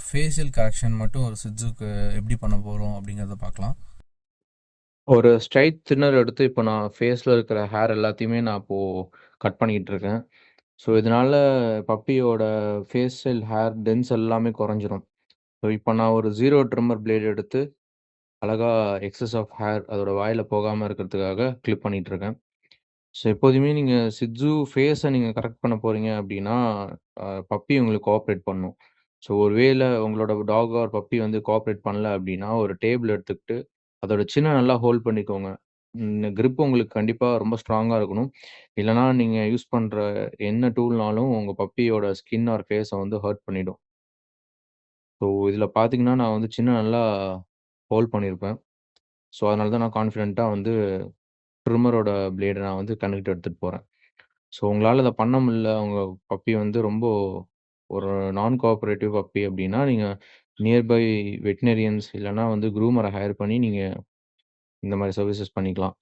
Facial correction மட்டும் ஒரு சிட்ஸுக்கு எப்படி பண்ண போகிறோம் அப்படிங்கிறத பார்க்கலாம். ஒரு ஸ்ட்ரைட் தின்னர் எடுத்து இப்போ நான் ஃபேஸில் இருக்கிற ஹேர் எல்லாத்தையுமே நான் இப்போது கட் பண்ணிக்கிட்டு இருக்கேன். ஸோ இதனால பப்பியோட ஃபேஷியல் ஹேர் டென்ஸ் எல்லாமே குறைஞ்சிரும். ஸோ இப்போ நான் ஒரு ஜீரோ ட்ரிம்மர் பிளேட் எடுத்து அழகா எக்ஸஸ் ஆஃப் ஹேர் அதோட வாயில போகாம இருக்கிறதுக்காக கிளிப் பண்ணிட்டு இருக்கேன். ஸோ எப்போதுமே நீங்க சிட்ஸு ஃபேஸ நீங்க கரெக்ட் பண்ண போறீங்க அப்டின்னா, பப்பி உங்களுக்கு கோஆப்பரேட் பண்ணும். ஸோ ஒரு வேள உங்களோட டாக் ஆர் பப்பி வந்து கோஆப்பரேட் பண்ணல அப்டின்னா, ஒரு டேபிள் எடுத்துக்கிட்டு அதோட சின்ன நல்லா ஹோல்ட் பண்ணிக்கோங்க. கிரிப் உங்களுக்கு கண்டிப்பா ரொம்ப ஸ்ட்ராங்கா இருக்கணும். இல்லன்னா நீங்க யூஸ் பண்ற என்ன டூல்னாலும் உங்க பப்பியோட ஸ்கின் ஆர் ஃபேஸ வந்து ஹர்ட் பண்ணிடும். ஸோ இதில பார்த்தீங்கன்னா, நான் வந்து சின்ன நல்லா ஹோல்ட் பண்ணியிருப்பேன். ஸோ அதனால தான் நான் கான்ஃபிடென்ட்டா வந்து ட்ரிம்மரோட பிளேட நான் வந்து கன்னுகிட்ட எடுத்துட்டு போறேன். ஸோ உங்களால அத பண்ண முடியல, உங்க பப்பி வந்து ரொம்ப ஒரு நான் கோஆப்பரேட்டிவ் பப்பி அப்டின்னா, நீங்க நியர்பை வெட்டனரியன்ஸ் இல்லன்னா வந்து க்ரூமர ஹையர் பண்ணி நீங்க இந்த மாரி சர்வீசஸ் பண்ணிக்கலாம்.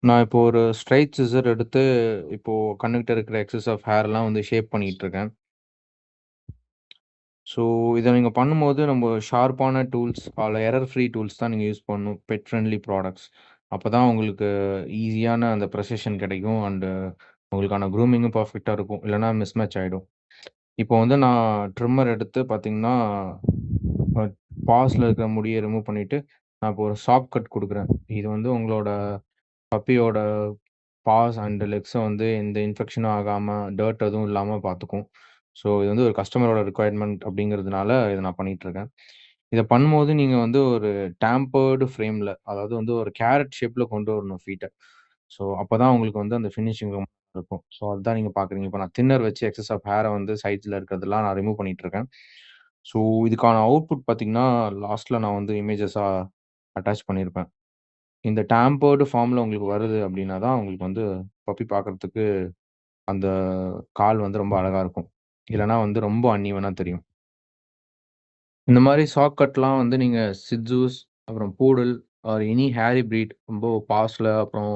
நான் இப்போ ஒரு ஸ்ட்ரெய்ட் சிசர் எடுத்து இப்போ கண்ணுகிட்ட இருக்கிற எக்ஸஸ் ஆஃப் ஹேர்லாம் வந்து ஷேப் பண்ணிட்டு இருக்கேன். ஸோ இத நீங்க பண்ணும்போது நம்ம ஷார்ப்பான டூல்ஸ் எரர் ஃப்ரீ டூல்ஸ் தான் நீங்க யூஸ் பண்ணணும். Bed friendly products. அப்பதான் உங்களுக்கு ஈஸியான அந்த ப்ரெசிஷன் கிடைக்கும். உங்களுக்கான க்ரூமிங்கும் பெர்ஃபெக்ட்டா இருக்கும். இல்லன்னா மிஸ்மேட்ச் ஆயிடும். இப்போ வந்து நான் ட்ரிம்மர் எடுத்து பார்த்தீங்கன்னா, அ பாஸ்ல இருக்கிற முடிய ரிமூவ் பண்ணிட்டு, நான் இப்போ ஒரு சாஃப்ட் கட் குடுக்குறேன். இது வந்து உங்களோட பப்பியோட பாஸ் அண்ட் லெக்ஸ வந்து எந்த இன்ஃபெக்ஷனும் ஆகாம, டர்ட் எதுவும் இல்லாம பார்த்துக்கும். ஸோ இது வந்து ஒரு கஸ்டமரோட ரிக்வயர்மென்ட் அப்படிங்கிறதுனால இத நான் பண்ணிட்டுருக்கேன். இத பண்ணும்போது நீங்க வந்து ஒரு டேம்பர்டு ஃப்ரேம்ல, அதாவது வந்து ஒரு கேரட் ஷேப்ல கொண்டு வரணும் ஃபீட்ட. ஸோ அப்பதான் உங்களுக்கு வந்து அந்த ஃபினிஷிங் ரொம்ப இருக்கும். ஸோ அதுதான் நீங்க பார்க்குறீங்க. இப்ப நான் தின்னர் வச்சு எக்ஸஸ் ஆஃப் ஹேர வந்து சைட்ஸ்ல இருக்கிறதெல்லாம் நான் ரிமூவ் பண்ணிட்டுருக்கேன். ஸோ இதுக்கான அவுட்புட் பார்த்தீங்கன்னா, லாஸ்ட்ல நான் வந்து இமேஜஸா அட்டாச் பண்ணியிருப்பேன். இந்த டேம்பர்டு ஃபார்ம்ல உங்களுக்கு வருது அப்டின்னா தான், உங்களுக்கு வந்து பப்பி பார்க்கறதுக்கு அந்த கால் வந்து ரொம்ப அழகா இருக்கும். இல்லன்னா வந்து ரொம்ப அன்ஈவனா தெரியும். இந்த மாரி சாக் கட்லாம் வந்து நீங்க சிட்சூஸ், அப்புறம் poodle are any hairy breed ரொம்ப பாஸ்ல அப்புறம்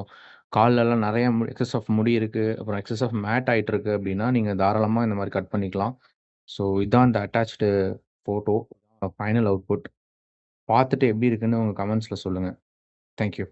கால்லலாம் நெறைய எக்ஸஸ் ஆஃப் முடி இருக்கு. அப்புறம் எக்ஸஸ் ஆஃப் மேட் ஆயிட்டிருக்கு அப்டின்னா, நீங்க தாராளமா இந்த மாரி கட் பண்ணிக்கலாம். ஸோ இதான் அந்த அட்டாச்டு ஃபோட்டோ. Final output. பார்த்துட்டு எப்டி இருக்குன்னு உங்க கமெண்ட்ஸ்ல சொல்லுங்க. Thank you.